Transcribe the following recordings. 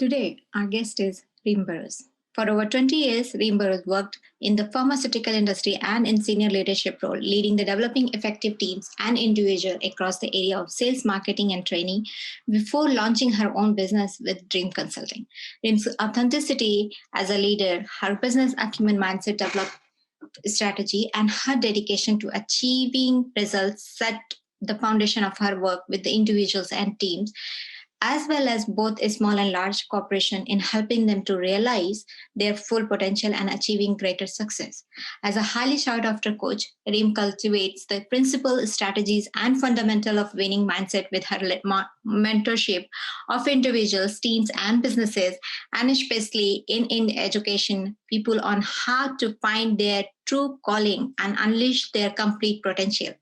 Today, our guest is Reem Borrows. For over 20 years, Reem Borrows worked in the pharmaceutical industry and in senior leadership role, leading the developing effective teams and individuals across the area of sales, marketing, and training before launching her own business with Dream Consulting. Reem's authenticity as a leader, her business acumen mindset developed strategy, and her dedication to achieving results set the foundation of her work with the individuals and teams, as well as both a small and large corporation, in helping them to realize their full potential and achieving greater success. As a highly sought after coach, Reem cultivates the principal strategies and fundamental of winning mindset with her mentorship of individuals, teams, and businesses, and especially in education people on how to find their true calling and unleash their complete potential.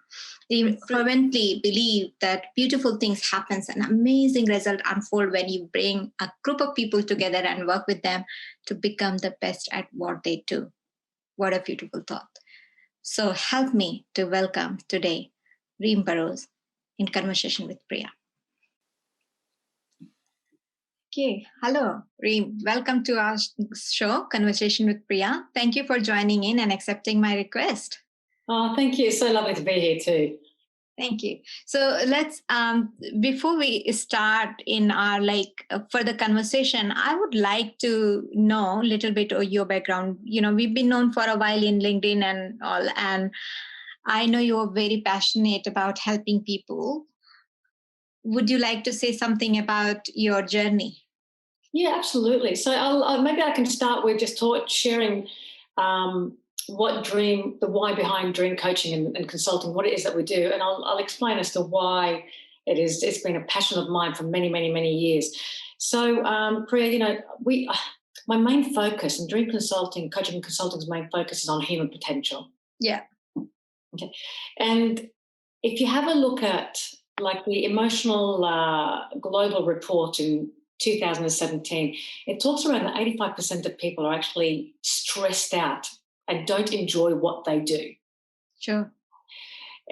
They fervently believe that beautiful things happen and amazing results unfold when you bring a group of people together and work with them to become the best at what they do. What a beautiful thought. So help me to welcome today Reem Borrows in Conversation with Priya. Okay, hello, Reem. Welcome to our show, Conversation with Priya. Thank you for joining in and accepting my request. Oh, thank you. So lovely to be here too. Thank you. So let's, before we start in our further conversation, I would like to know a little bit of your background. You know, we've been known for a while in LinkedIn and all, and I know you're very passionate about helping people. Would you like to say something about your journey? Yeah, absolutely. So maybe I can start with just sharing the why behind Dream Coaching and Consulting, what it is that we do. And I'll explain as to why it's been a passion of mine for many, many, many years. So, Priya, my main focus in Dream Consulting, Coaching and Consulting's main focus is on human potential. Yeah. Okay. And if you have a look at the emotional global report in 2017, it talks around that 85% of people are actually stressed out and don't enjoy what they do. Sure.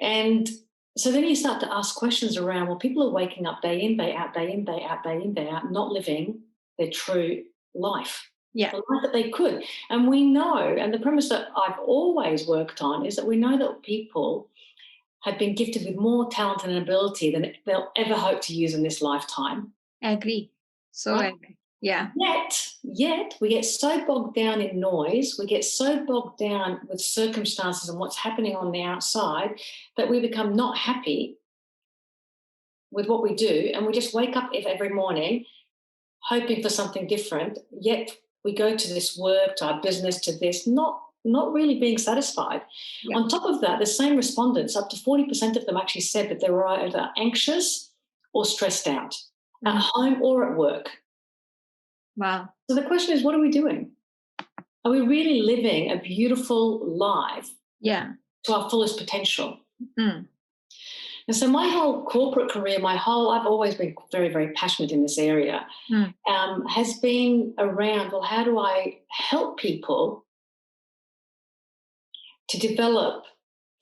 And so then you start to ask questions around, well, people are waking up day in, day out, day in, day out, day in, day out, not living their true life. Yeah. The life that they could. And we know, and the premise that I've always worked on is that we know that people have been gifted with more talent and ability than they'll ever hope to use in this lifetime. I agree. So right? I agree. Yeah. Yet we get so bogged down in noise, we get so bogged down with circumstances and what's happening on the outside that we become not happy with what we do, and we just wake up every morning hoping for something different, yet we go to this work, to our business, to this, not really being satisfied. Yeah. On top of that, the same respondents, up to 40% of them actually said that they were either anxious or stressed out, at home or at work. Wow. So the question is, what are we doing? Are we really living a beautiful life to our fullest potential? Mm. And so my whole corporate career, I've always been very, very passionate in this area, has been around, well, how do I help people to develop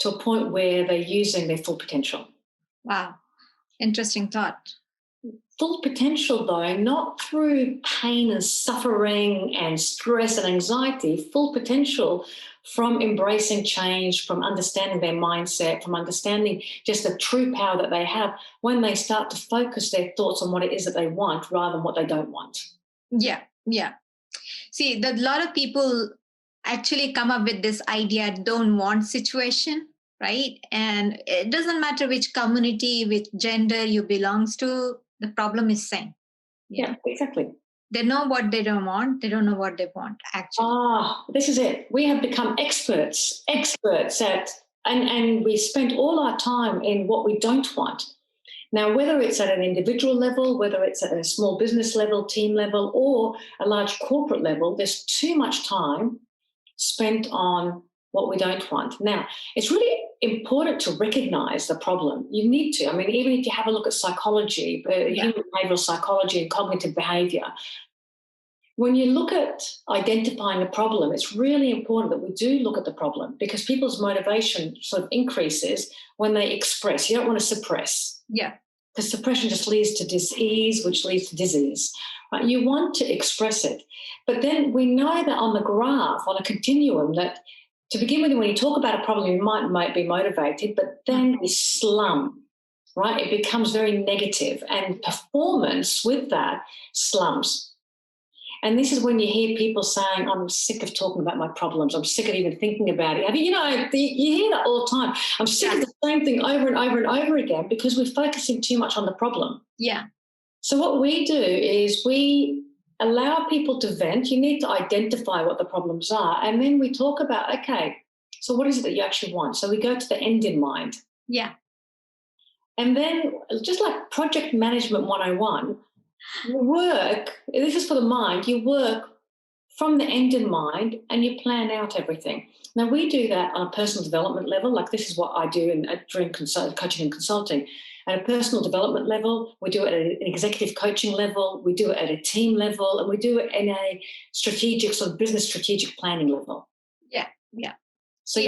to a point where they're using their full potential? Wow. Interesting thought. Full potential, though, not through pain and suffering and stress and anxiety, full potential from embracing change, from understanding their mindset, from understanding just the true power that they have when they start to focus their thoughts on what it is that they want rather than what they don't want. Yeah, yeah. See, a lot of people actually come up with this idea, don't want situation, right? And it doesn't matter which community, which gender you belongs to, the problem is same. Yeah, exactly. They know what they don't want. They don't know what they want, actually. This is it. We have become experts at, and we spend all our time in what we don't want. Now, whether it's at an individual level, whether it's at a small business level, team level, or a large corporate level, there's too much time spent on what we don't want. Now, it's really important to recognize the problem. You need to. I mean, even if you have a look at psychology, human behavioral psychology and cognitive behavior, when you look at identifying a problem, it's really important that we do look at the problem, because people's motivation sort of increases when they express. You don't want to suppress. Yeah. because suppression just leads to dis-ease, which leads to disease. Right? You want to express it. But then we know that on the graph, on a continuum, that to begin with, when you talk about a problem, you might be motivated, but then we slump, right? It becomes very negative, and performance with that slumps. And this is when you hear people saying, I'm sick of talking about my problems. I'm sick of even thinking about it. You hear that all the time. I'm sick of the same thing over and over and over again because we're focusing too much on the problem. Yeah. So what we do is we allow people to vent. You need to identify what the problems are. And then we talk about, okay, so what is it that you actually want? So we go to the end in mind. Yeah. And then just like project management 101, you work, this is for the mind, you work from the end in mind and you plan out everything. Now, we do that on a personal development level, like this is what I do during coaching and consulting. At a personal development level, we do it at an executive coaching level, we do it at a team level, and we do it in a strategic, sort of business strategic planning level. Yeah, yeah. So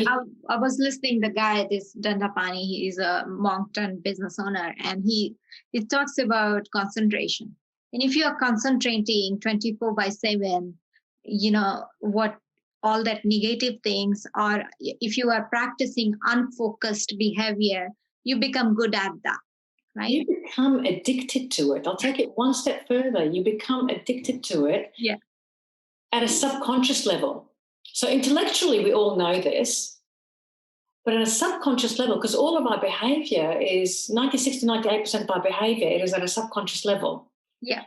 I was listening to the guy, this Dandapani, he's a Moncton business owner, and he talks about concentration. And if you are concentrating 24/7, what all that negative things, or if you are practicing unfocused behavior, you become good at that, right? You become addicted to it. I'll take it one step further. You become addicted to it at a subconscious level. So intellectually, we all know this, but at a subconscious level, because all of our behavior is 96 to 98% of our behavior, it is at a subconscious level. Yeah.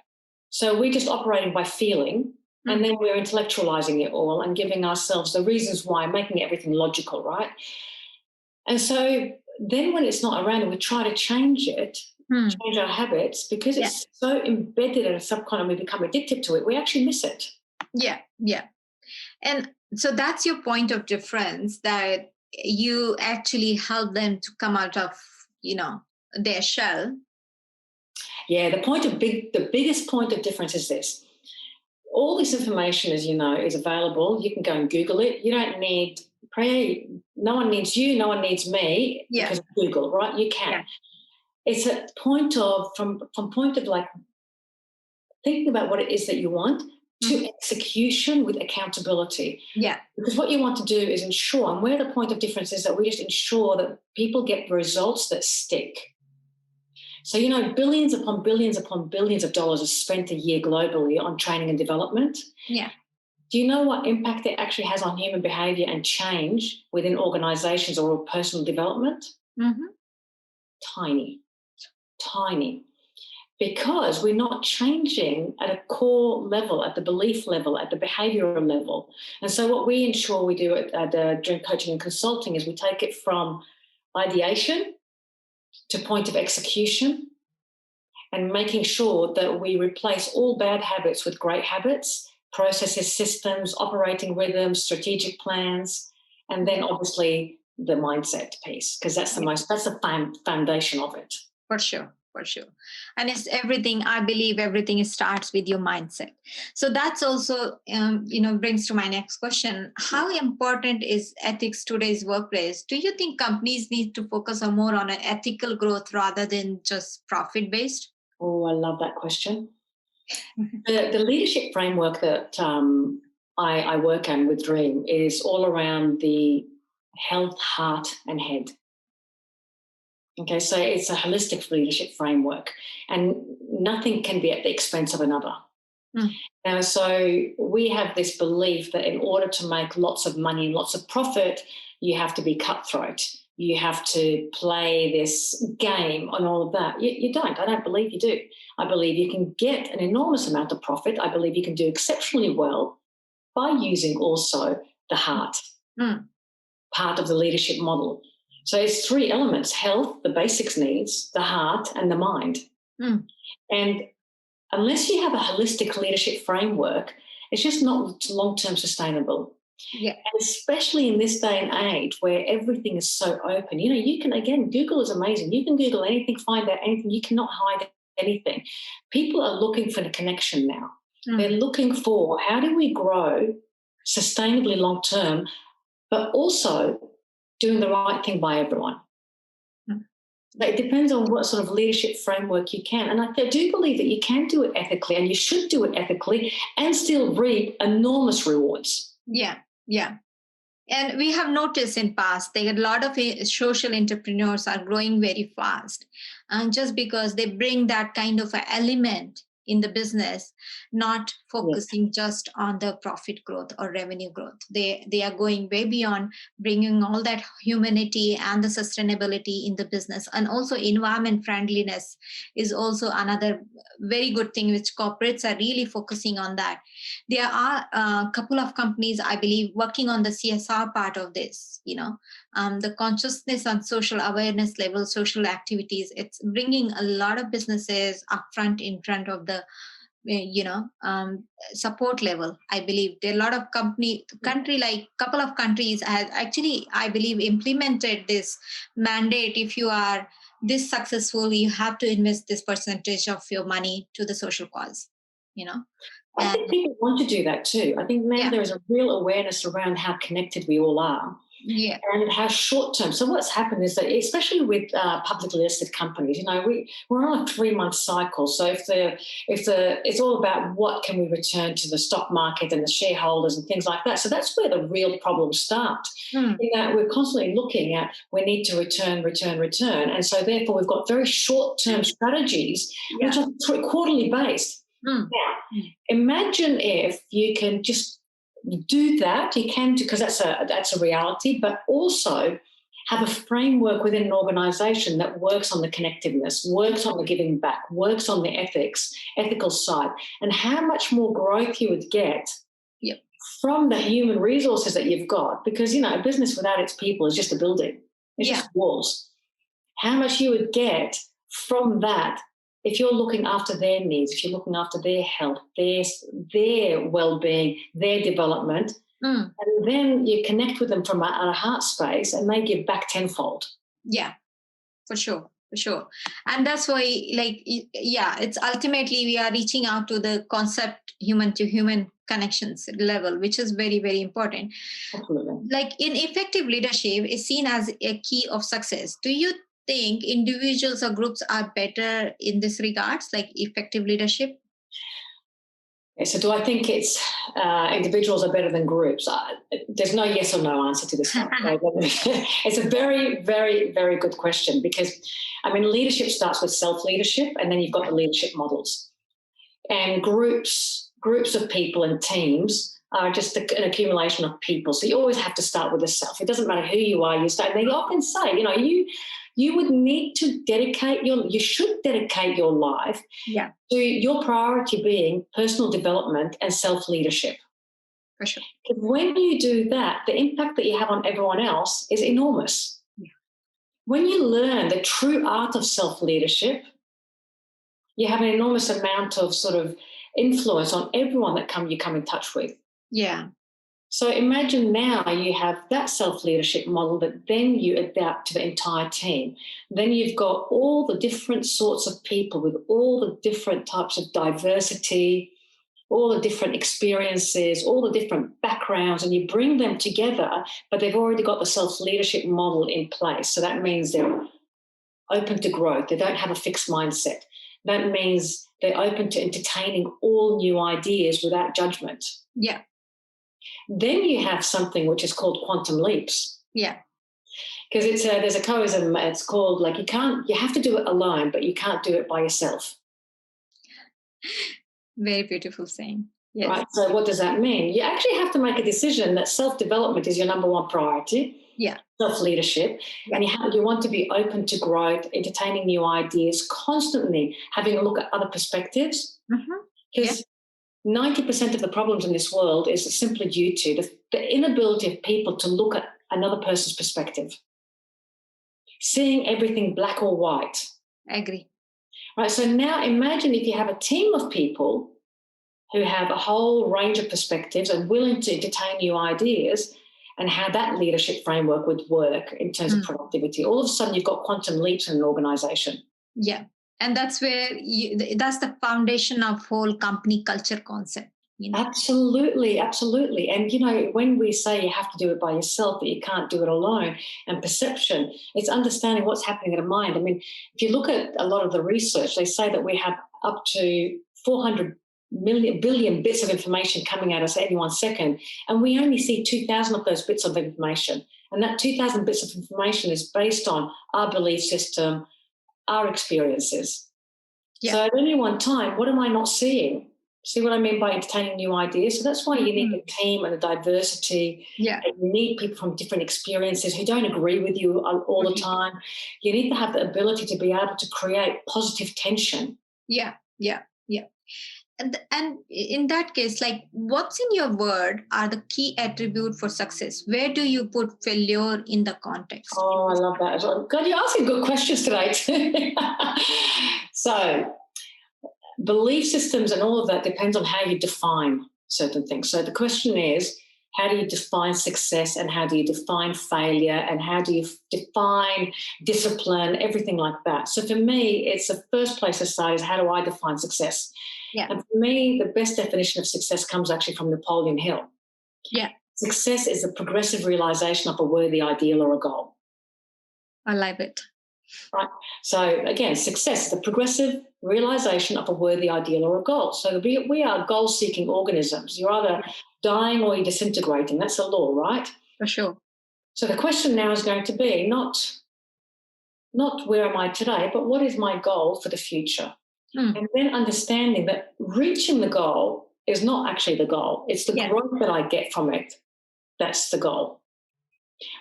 So we're just operating by feeling, and then we're intellectualizing it all and giving ourselves the reasons why, making everything logical, right? And so then when it's not around and we try to change it, change our habits, because it's so embedded in a subconscious and we become addicted to it, we actually miss it. Yeah, yeah. And so that's your point of difference, that you actually help them to come out of, their shell. Yeah, the biggest point of difference is this. All this information, as you know, is available. You can go and Google it. You don't need Priya. No one needs you. No one needs me because of Google, right? You can. Yeah. It's a point of from point of like thinking about what it is that you want to execution with accountability. Yeah. Because what you want to do is ensure, and where the point of difference is that we just ensure that people get results that stick. So, billions upon billions upon billions of dollars are spent a year globally on training and development. Yeah. Do you know what impact it actually has on human behaviour and change within organisations or personal development? Tiny. Because we're not changing at a core level, at the belief level, at the behavioural level. And so what we ensure we do during coaching and consulting is we take it from ideation to point of execution, and making sure that we replace all bad habits with great habits, processes, systems, operating rhythms, strategic plans, and then obviously the mindset piece, because that's the foundation of it. For sure. And it's everything. I believe everything starts with your mindset. So that's also, brings to my next question. How important is ethics today's workplace? Do you think companies need to focus more on an ethical growth rather than just profit-based? Oh, I love that question. The leadership framework that I work on with Reem is all around the health, heart, and head. Okay, so it's a holistic leadership framework, and nothing can be at the expense of another. Now, so we have this belief that in order to make lots of money and lots of profit, you have to be cutthroat. You have to play this game and all of that. You don't. I don't believe you do. I believe you can get an enormous amount of profit. I believe you can do exceptionally well by using also the heart, part of the leadership model. So it's three elements: health, the basics needs, the heart, and the mind. And unless you have a holistic leadership framework, it's just not long-term sustainable. Yeah. And especially in this day and age where everything is so open. You can, again, Google is amazing. You can Google anything, find out anything. You cannot hide anything. People are looking for the connection now. They're looking for, how do we grow sustainably long-term, but also doing the right thing by everyone. It depends on what sort of leadership framework you can. And I do believe that you can do it ethically, and you should do it ethically and still reap enormous rewards. Yeah, yeah. And we have noticed in past that a lot of social entrepreneurs are growing very fast, and just because they bring that kind of an element in the business, not focusing just on the profit growth or revenue growth. They are going way beyond, bringing all that humanity and the sustainability in the business, and also environment friendliness is also another very good thing which corporates are really focusing on that. There are a couple of companies, I believe, working on the CSR part of this, the consciousness on social awareness level, social activities. It's bringing a lot of businesses upfront in front of the support level. I believe there are a lot of country, like couple of countries has actually, I believe, implemented this mandate. If you are this successful, you have to invest this percentage of your money to the social cause. I think people want to do that too. I think now there is a real awareness around how connected we all are. Yeah. And how short term. So what's happened is that, especially with publicly listed companies, we're on a 3-month cycle. So if it's all about what can we return to the stock market and the shareholders and things like that. So that's where the real problems start. In that we're constantly looking at, we need to return. And so therefore we've got very short term strategies which are quarterly based. Now, imagine if you can just do that. You can do, because that's a reality, but also have a framework within an organisation that works on the connectiveness, works on the giving back, works on the ethical side, and how much more growth you would get from the human resources that you've got. Because a business without its people is just a building, it's just walls. How much you would get from that if you're looking after their needs, if you're looking after their health, their well-being, their development, and then you connect with them from a heart space, and they give back tenfold. Yeah, for sure. And that's why, it's ultimately we are reaching out to the concept human to human connections level, which is very, very important. Absolutely. Like in effective leadership is seen as a key of success. Do you think individuals or groups are better in this regards, like effective leadership? So do I think it's individuals are better than groups? There's no yes or no answer to this one. It's a very, very, very good question, because, leadership starts with self-leadership, and then you've got the leadership models. And groups of people and teams are just an accumulation of people. So you always have to start with the self. It doesn't matter who you are, you start. And they often say, you would need to you should dedicate your life to your priority being personal development and self-leadership. For sure. When you do that, the impact that you have on everyone else is enormous. Yeah. When you learn the true art of self-leadership, you have an enormous amount of sort of influence on everyone that you come in touch with. Yeah. So imagine now you have that self-leadership model that then you adapt to the entire team. Then you've got all the different sorts of people with all the different types of diversity, all the different experiences, all the different backgrounds, and you bring them together, but they've already got the self-leadership model in place. So that means they're open to growth. They don't have a fixed mindset. That means they're open to entertaining all new ideas without judgment. Yeah. Then you have something which is called quantum leaps. Yeah. Because there's a coism, it's called you have to do it alone, but you can't do it by yourself. Very beautiful saying. Yes. Right. So what does that mean? You actually have to make a decision that self-development is your number one priority. Yeah. Self-leadership. Yeah. And you want to be open to growth, entertaining new ideas, constantly having a look at other perspectives. Because 90% of the problems in this world is simply due to the inability of people to look at another person's perspective. Seeing everything black or white. I agree. Right. So now imagine if you have a team of people who have a whole range of perspectives and willing to entertain new ideas, and how that leadership framework would work in terms of productivity. All of a sudden you've got quantum leaps in an organisation. Yeah. And that's where that's the foundation of whole company culture concept. Absolutely. And, when we say you have to do it by yourself, but you can't do it alone, and perception, it's understanding what's happening in a mind. I mean, if you look at a lot of the research, they say that we have up to 400 billion bits of information coming at us at any 1 second, and we only see 2,000 of those bits of information. And that 2,000 bits of information is based on our belief system, our experiences. Yeah. So at any one time, what am I not seeing? See what I mean by entertaining new ideas? So that's why you need the team and the diversity. Yeah. And you need people from different experiences who don't agree with you all the time. You need to have the ability to be able to create positive tension. Yeah. And in that case, like, what's in your word are the key attribute for success? Where do you put failure in the context? Oh, I love that as well. God, you're asking good questions today too. So belief systems and all of that depends on how you define certain things. So the question is, how do you define success, and how do you define failure, and how do you define discipline, everything like that? So for me, it's the first place to start is, how do I define success? Yeah. And for me, the best definition of success comes actually from Napoleon Hill. Yeah. Success is the progressive realization of a worthy ideal or a goal. I love it. Right. So again, success is the progressive realization of a worthy ideal or a goal. So we are goal-seeking organisms. You're either dying or you're disintegrating. That's the law, right? For sure. So the question now is going to be not where am I today, but what is my goal for the future? And then understanding that reaching the goal is not actually the goal. It's the growth that I get from it. That's the goal.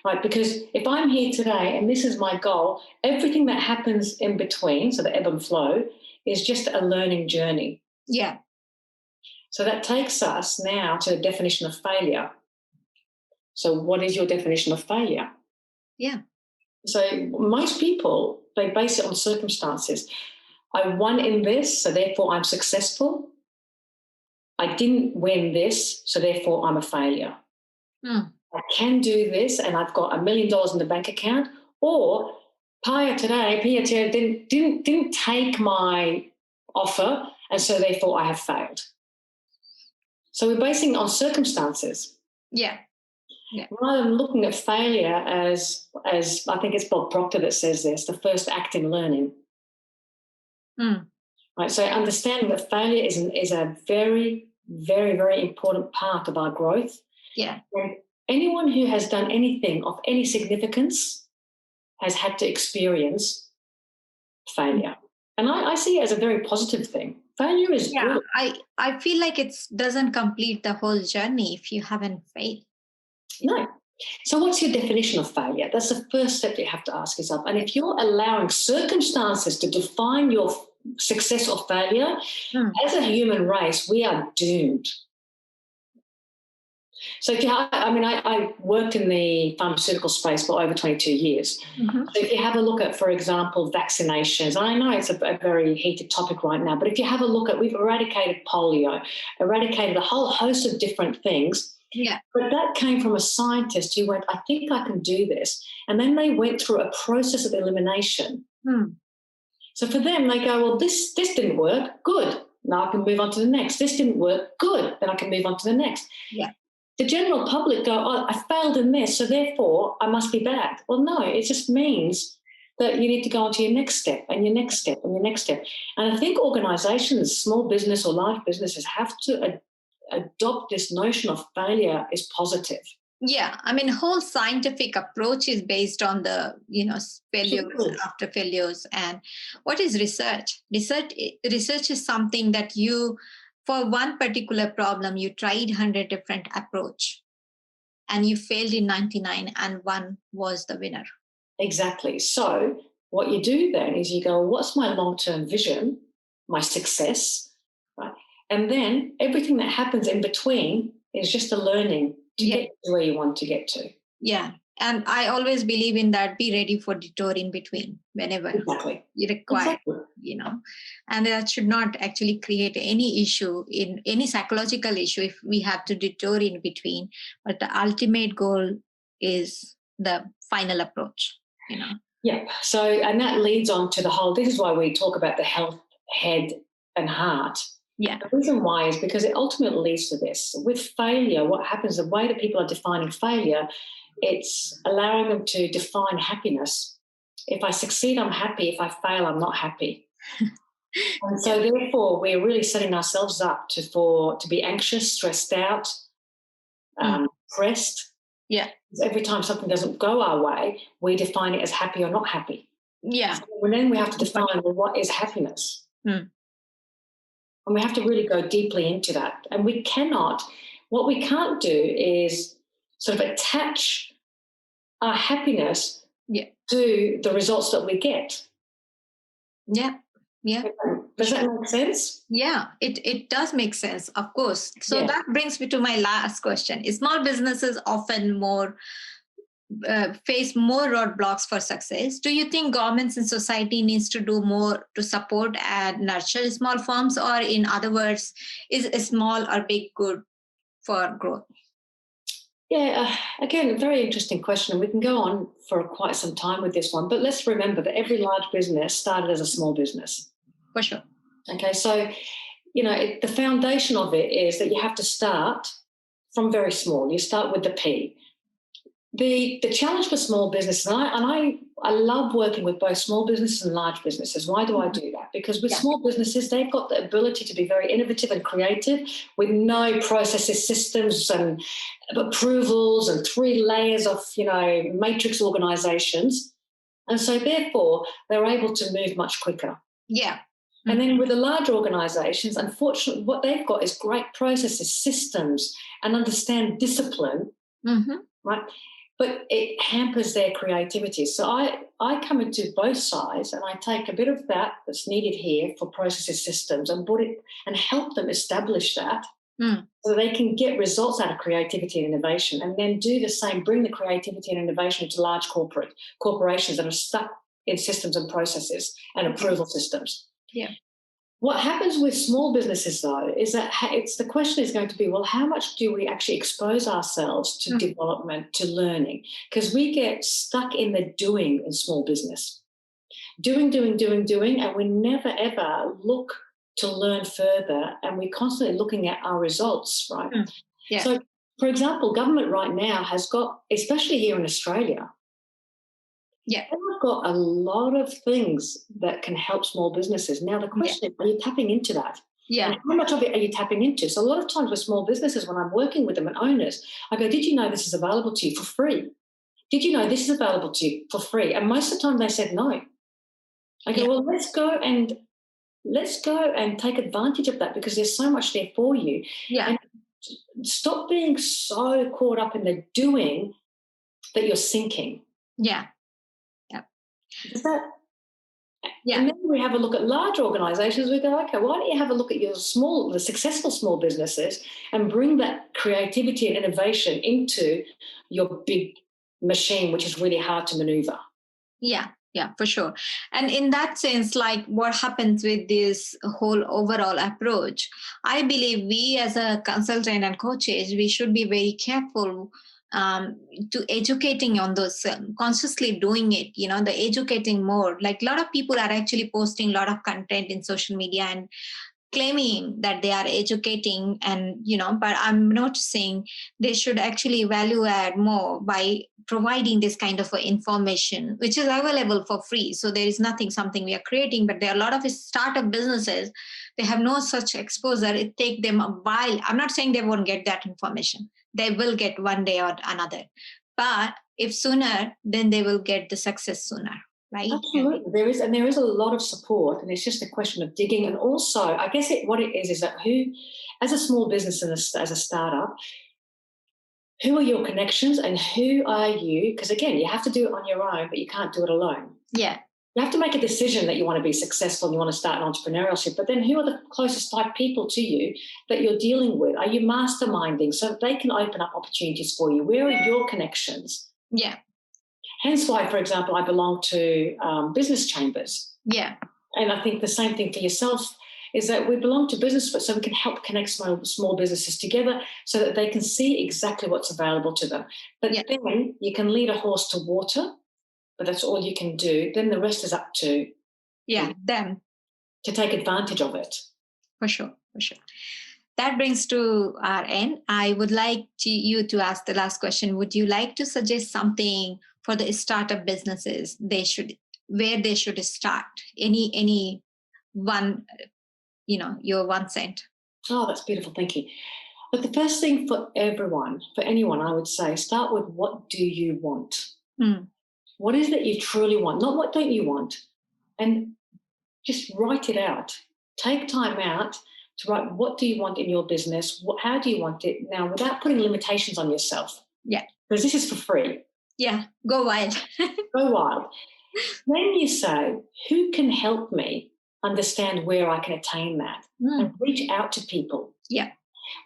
Right, because if I'm here today and this is my goal, everything that happens in between, so the ebb and flow, is just a learning journey. Yeah. So that takes us now to the definition of failure. So what is your definition of failure? Yeah. So most people, they base it on circumstances. I won in this, so therefore I'm successful. I didn't win this, so therefore I'm a failure. I can do this, and I've got $1 million in the bank account. Or Pia today didn't take my offer, and so therefore I have failed. So we're basing it on circumstances. Yeah. Rather than looking at failure as I think it's Bob Proctor that says this, the first act in learning. Right. So understanding that failure is a very, very, very important part of our growth. Yeah. And anyone who has done anything of any significance has had to experience failure. And I see it as a very positive thing. Failure is good. I feel like it doesn't complete the whole journey if you haven't failed. No. So what's your definition of failure? That's the first step you have to ask yourself. And if you're allowing circumstances to define your success or failure, as a human race, we are doomed. So I worked in the pharmaceutical space for over 22 years. So if you have a look at, for example, vaccinations, and I know it's a very heated topic right now, but if you have a look at, we've eradicated polio, eradicated a whole host of different things. Yeah. But that came from a scientist who went, I think I can do this. And then they went through a process of elimination. So for them, they go, well, this didn't work. Good. Now I can move on to the next. This didn't work. Good. Then I can move on to the next. Yeah. The general public go, oh, I failed in this, so therefore I must be bad. Well, no, it just means that you need to go on to your next step and your next step and your next step. And I think organisations, small business or large businesses, have to adopt this notion of failure is positive. Yeah, I mean, whole scientific approach is based on the, failures after failures. And what is research? Research is something that for one particular problem, you tried 100 different approach and you failed in 99 and one was the winner. Exactly. So what you do then is you go, what's my long-term vision, my success, right? And then everything that happens in between is just a learning to get to where you want to get to. Yeah. And I always believe in that, be ready for detour in between whenever you require, and that should not actually create any issue, in any psychological issue, if we have to detour in between. But the ultimate goal is the final approach, Yeah. So, and that leads on to this is why we talk about the health, head and heart. Yeah. The reason why is because it ultimately leads to this. With failure, what happens, the way that people are defining failure, it's allowing them to define happiness. If I succeed, I'm happy. If I fail, I'm not happy. And so therefore, we're really setting ourselves up to be anxious, stressed out, depressed. Yeah. Every time something doesn't go our way, we define it as happy or not happy. Yeah. So then we have to define, well, what is happiness? And we have to really go deeply into that. And what we can't do is sort of attach our happiness to the results that we get. Yeah. Yeah. Does that make sense? Yeah, it does make sense, of course. So that brings me to my last question. Small businesses often face more roadblocks for success. Do you think governments and society needs to do more to support and nurture small firms, or in other words, is a small or big good for growth? Yeah, again, a very interesting question. We can go on for quite some time with this one, but let's remember that every large business started as a small business. For sure. Okay, so, the foundation of it is that you have to start from very small. You start with the P. The challenge for small business, and I love working with both small businesses and large businesses. Why do I do that? Because with small businesses, they've got the ability to be very innovative and creative with no processes, systems and approvals and 3 layers of, matrix organizations. And so therefore, they're able to move much quicker. Yeah. And then with the larger organizations, unfortunately, what they've got is great processes, systems, and understand discipline, right? But it hampers their creativity. So I come into both sides and I take a bit of that's needed here for processes, systems, and put it and help them establish that so they can get results out of creativity and innovation, and then do the same, bring the creativity and innovation to large corporations that are stuck in systems and processes and approval systems. Yeah. What happens with small businesses, though, is that the question is going to be, well, how much do we actually expose ourselves to development, to learning? Because we get stuck in the doing in small business. Doing, and we never, ever look to learn further, and we're constantly looking at our results, right? Yeah. So, for example, government right now has got, especially here in Australia, they've got a lot of things that can help small businesses. Now, the question is, are you tapping into that? Yeah. And how much of it are you tapping into? So a lot of times with small businesses, when I'm working with them and owners, I go, did you know this is available to you for free? Did you know this is available to you for free? And most of the time they said no. I go, well, let's go and take advantage of that, because there's so much there for you. Yeah. And stop being so caught up in the doing that you're sinking. Yeah. Is that? And then we have a look at large organizations. We go, okay, why don't you have a look at the successful small businesses and bring that creativity and innovation into your big machine, which is really hard to maneuver. Yeah, for sure. And in that sense, like what happens with this whole overall approach, I believe we as a consultant and coaches, we should be very careful to educating on those, consciously doing it, the educating more. Like a lot of people are actually posting a lot of content in social media and claiming that they are educating, and but I'm noticing they should actually value add more by providing this kind of information which is available for free. So there is something we are creating, but there are a lot of startup businesses, they have no such exposure. It takes them a while. I'm not saying they won't get that information, they will get one day or another, but if sooner, then they will get the success sooner. Right? Absolutely. There is a lot of support, and it's just a question of digging. And also, I guess what it is that who, as a small business and as a startup, who are your connections and who are you? Because again, you have to do it on your own, but you can't do it alone. Yeah. You have to make a decision that you want to be successful and you want to start an entrepreneurship, but then who are the closest 5 people to you that you're dealing with? Are you masterminding so that they can open up opportunities for you? Where are your connections? Yeah. Hence why, for example, I belong to business chambers. Yeah. And I think the same thing for yourself is that we belong to business so we can help connect small businesses together so that they can see exactly what's available to them. But then you can lead a horse to water, but that's all you can do. Then the rest is up to them to take advantage of it. For sure. For sure. That brings to our end. I would like you to ask the last question. Would you like to suggest something for the startup businesses where they should start? Any one, your 1 cent. Oh, that's beautiful. Thank you. But the first thing for anyone, I would say, start with what do you want? Mm. What is it that you truly want? Not what don't you want? And just write it out. Take time out to write what do you want in your business? How do you want it? Now, without putting limitations on yourself. Yeah. Because this is for free. Yeah. Go wild. Go wild. Then you say, who can help me understand where I can attain that? And reach out to people. Yeah.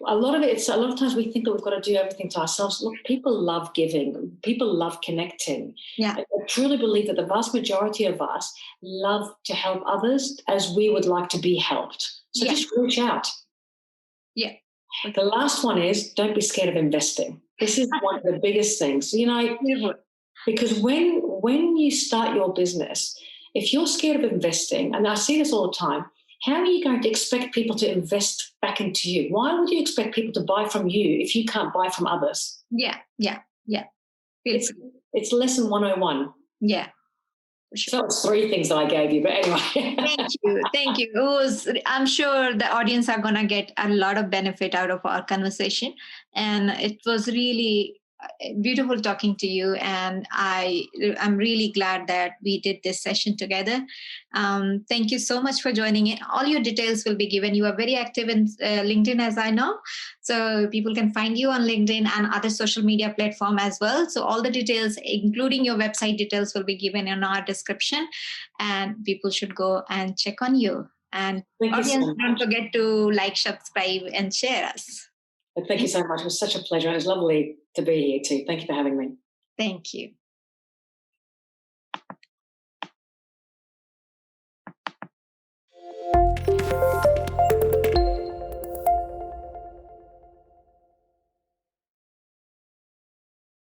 A lot of times we think that we've got to do everything to ourselves. Look, people love giving. People love connecting. Yeah. I truly believe that the vast majority of us love to help others as we would like to be helped. So just reach out. Yeah. The last one is don't be scared of investing. This is one of the biggest things, because when you start your business, if you're scared of investing, and I see this all the time, how are you going to expect people to invest back into you? Why would you expect people to buy from you if you can't buy from others? Yeah. It's lesson 101. Yeah. Sure. So it's 3 things that I gave you, but anyway. Thank you. I'm sure the audience are going to get a lot of benefit out of our conversation. And it was really beautiful talking to you. And I'm really glad that we did this session together. Thank you so much for joining in. All your details will be given. You are very active in LinkedIn, as I know. So people can find you on LinkedIn and other social media platform as well. So all the details, including your website details, will be given in our description. And people should go and check on you. And audience, don't forget to like, subscribe, and share us. Thank you so much. It was such a pleasure. It was lovely to be here too. Thank you for having me. Thank you.